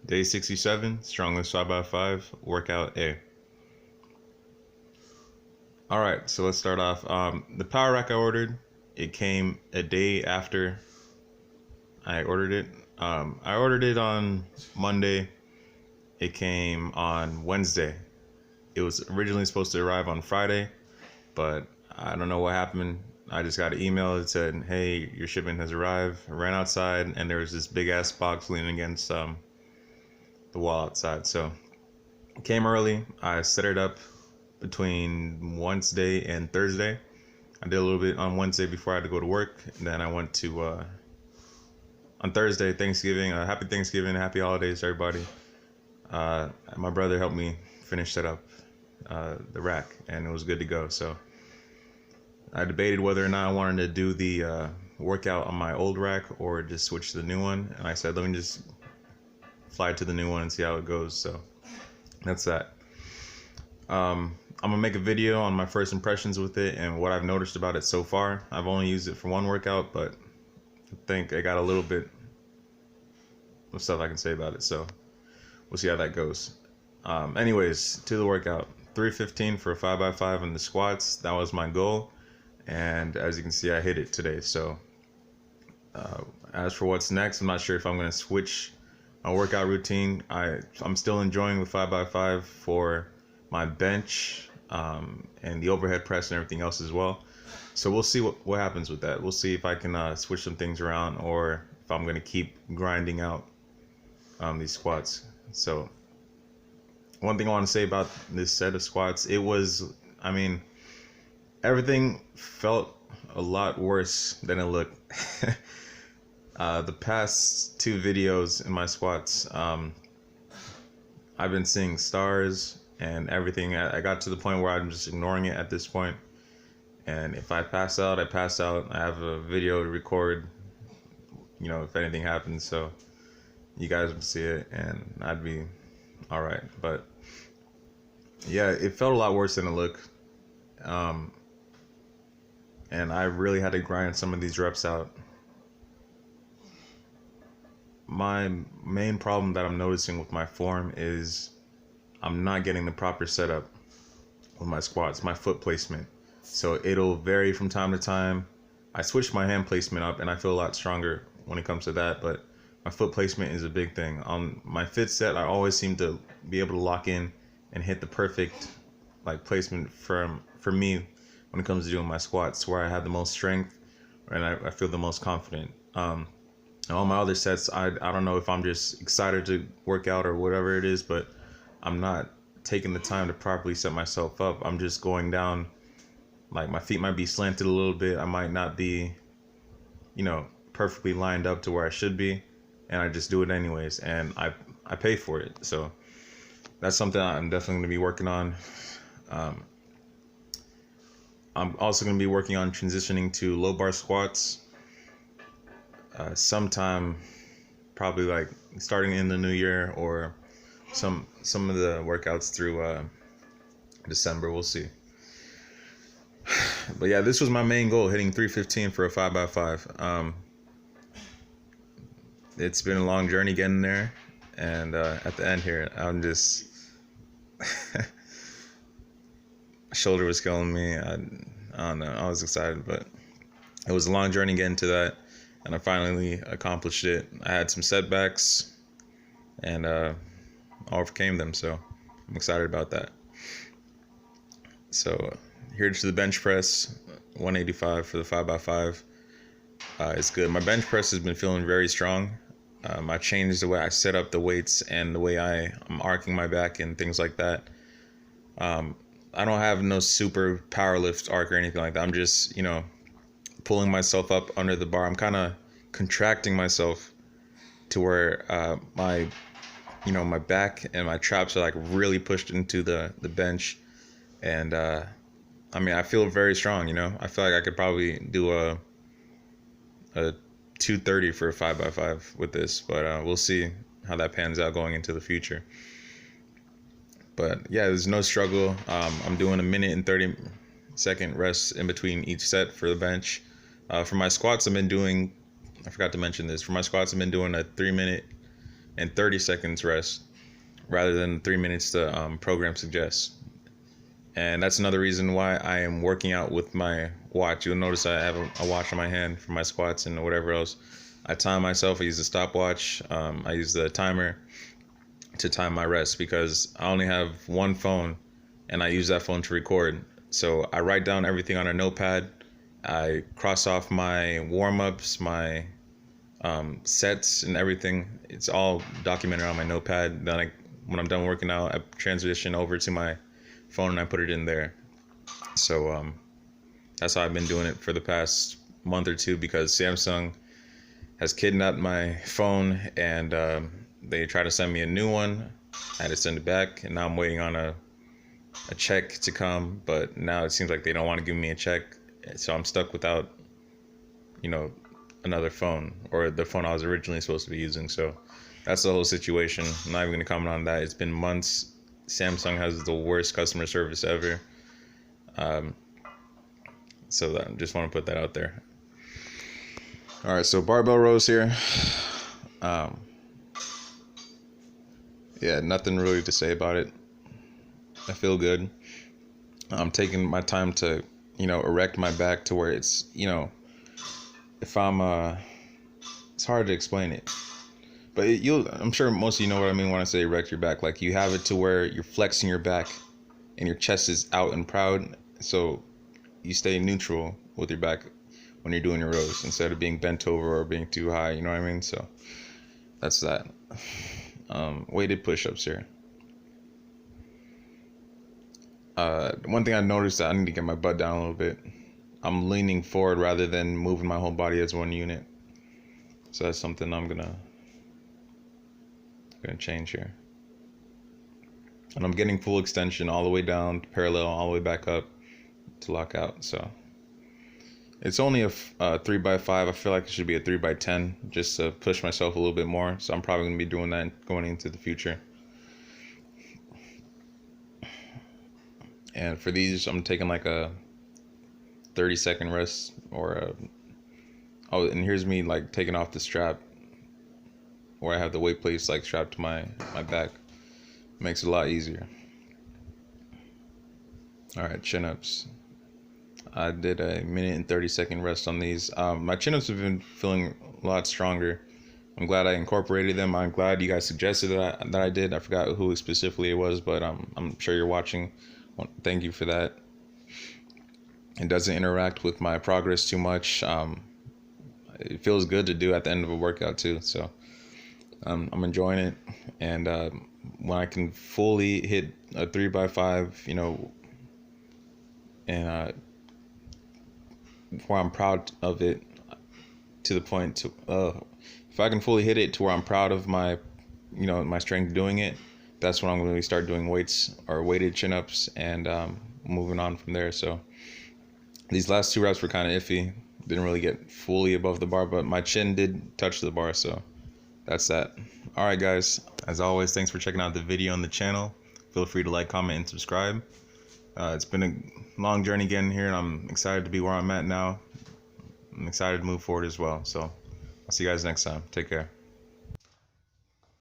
Day 67, StrongLifts 5x5, workout A. Alright, so let's start off. The power rack I ordered, it came a day after I ordered it. I ordered it on Monday. It came on Wednesday. It was originally supposed to arrive on Friday, but I don't know what happened. I just got an email that said, hey, your shipment has arrived. I ran outside and there was this big ass box leaning against the wall outside. So it came early. I set it up between Wednesday and Thursday. I did a little bit on Wednesday before I had to go to work. And then I went to on Thursday, Thanksgiving. Happy Thanksgiving, happy holidays, everybody. My brother helped me finish set up the rack, and it was good to go. So I debated whether or not I wanted to do the workout on my old rack or just switch to the new one. And I said, let me just fly to the new one and see how it goes. So that's that. I'm gonna make a video on my first impressions with it and what I've noticed about it so far. I've only used it for one workout, but I think I got a little bit of stuff I can say about it. So we'll see how that goes. Anyways, to the workout. 315 for a 5x5 in the squats. That was my goal. And as you can see, I hit it today. So as for what's next, I'm not sure if I'm going to switch my workout routine. I'm still enjoying the 5x5 for my bench and the overhead press and everything else as well. So we'll see what happens with that. We'll see if I can switch some things around or if I'm going to keep grinding out these squats. So one thing I want to say about this set of squats, it was, everything felt a lot worse than it looked. The past two videos in my squats, I've been seeing stars and everything. I got to the point where I'm just ignoring it at this point. And if I pass out, I pass out. I have a video to record, if anything happens. So you guys would see it and I'd be all right. But yeah, it felt a lot worse than it looked. And I really had to grind some of these reps out. My main problem that I'm noticing with my form is I'm not getting the proper setup with my squats, my foot placement. So it'll vary from time to time. I switched my hand placement up and I feel a lot stronger when it comes to that, but my foot placement is a big thing. On my fit set, I always seem to be able to lock in and hit the perfect placement for me when it comes to doing my squats, where I have the most strength and I feel the most confident. All my other sets, I don't know if I'm just excited to work out or whatever it is, but I'm not taking the time to properly set myself up. I'm just going down, my feet might be slanted a little bit. I might not be, perfectly lined up to where I should be, and I just do it anyways, and I pay for it. So that's something I'm definitely going to be working on. I'm also going to be working on transitioning to low bar squats sometime, probably starting in the new year, or some of the workouts through December. We'll see. But yeah, this was my main goal, hitting 315 for a 5x5. It's been a long journey getting there, and at the end here, I'm just my shoulder was killing me. I don't know, I was excited, but it was a long journey getting to that, and I finally accomplished it. I had some setbacks and overcame them, so I'm excited about that. So here to the bench press, 185 for the 5x5. It's good. My bench press has been feeling very strong. I changed the way I set up the weights and the way I'm arcing my back and things like that. I don't have no super power lift arc or anything like that. I'm just, pulling myself up under the bar. I'm kind of contracting myself to where my back and my traps are really pushed into the bench. And I feel very strong, I feel like I could probably do a 230 for a 5x5 with this, but we'll see how that pans out going into the future. But yeah, there's no struggle. I'm doing a 1-minute-and-30-second rest in between each set for the bench. For my squats, I forgot to mention this. For my squats, I've been doing a 3-minute and 30 seconds rest rather than 3 minutes the program suggests. And that's another reason why I am working out with my watch. You'll notice I have a watch in my hand for my squats and whatever else. I time myself. I use the stopwatch. I use the timer to time my rest because I only have one phone and I use that phone to record. So I write down everything on a notepad. I cross off my warm-ups, my sets and everything. It's all documented on my notepad. Then when I'm done working out, I transition over to my phone and I put it in there. So that's how I've been doing it for the past month or two because Samsung has kidnapped my phone and they tried to send me a new one. I had to send it back and now I'm waiting on a check to come, but now it seems like they don't want to give me a check, so I'm stuck without another phone, or the phone I was originally supposed to be using. So that's the whole situation. I'm not even going to comment on that. It's been months. Samsung has the worst customer service ever. So I just want to put that out there. All right, so barbell rows here. Yeah, nothing really to say about it. I feel good. I'm taking my time to, erect my back to where it's, if I'm, it's hard to explain it. But I'm sure most of you know what I mean when I say erect your back. Like you have it to where you're flexing your back and your chest is out and proud. So you stay neutral with your back when you're doing your rows instead of being bent over or being too high. You know what I mean? So that's that. Weighted push-ups here. One thing I noticed that I need to get my butt down a little bit. I'm leaning forward rather than moving my whole body as one unit. So that's something I'm gonna change here. And I'm getting full extension all the way down, parallel, all the way back up to lock out. So it's only a 3x5. I feel like it should be a 3x10 just to push myself a little bit more. So I'm probably gonna be doing that going into the future. And for these, I'm taking like a 30-second rest and here's me like taking off the strap where I have the weight plates like strapped to my back. Makes it a lot easier. All right, chin-ups. I did a 1 and 30-second rest on these. My chin-ups have been feeling a lot stronger. I'm glad I incorporated them. I'm glad you guys suggested that I did. I forgot who specifically it was, but I'm sure you're watching. Thank you for that. It doesn't interact with my progress too much. It feels good to do at the end of a workout too. So I'm enjoying it. And when I can fully hit a 3x5, and where I'm proud of it to the point to if I can fully hit it to where I'm proud of my my strength doing it, that's when I'm going to start doing weights or weighted chin-ups and moving on from there. So these last 2 reps were kind of iffy. Didn't really get fully above the bar, but my chin did touch the bar, so that's that. All right, guys. As always, thanks for checking out the video on the channel. Feel free to like, comment, and subscribe. It's been a long journey getting here, and I'm excited to be where I'm at now. I'm excited to move forward as well. So I'll see you guys next time. Take care.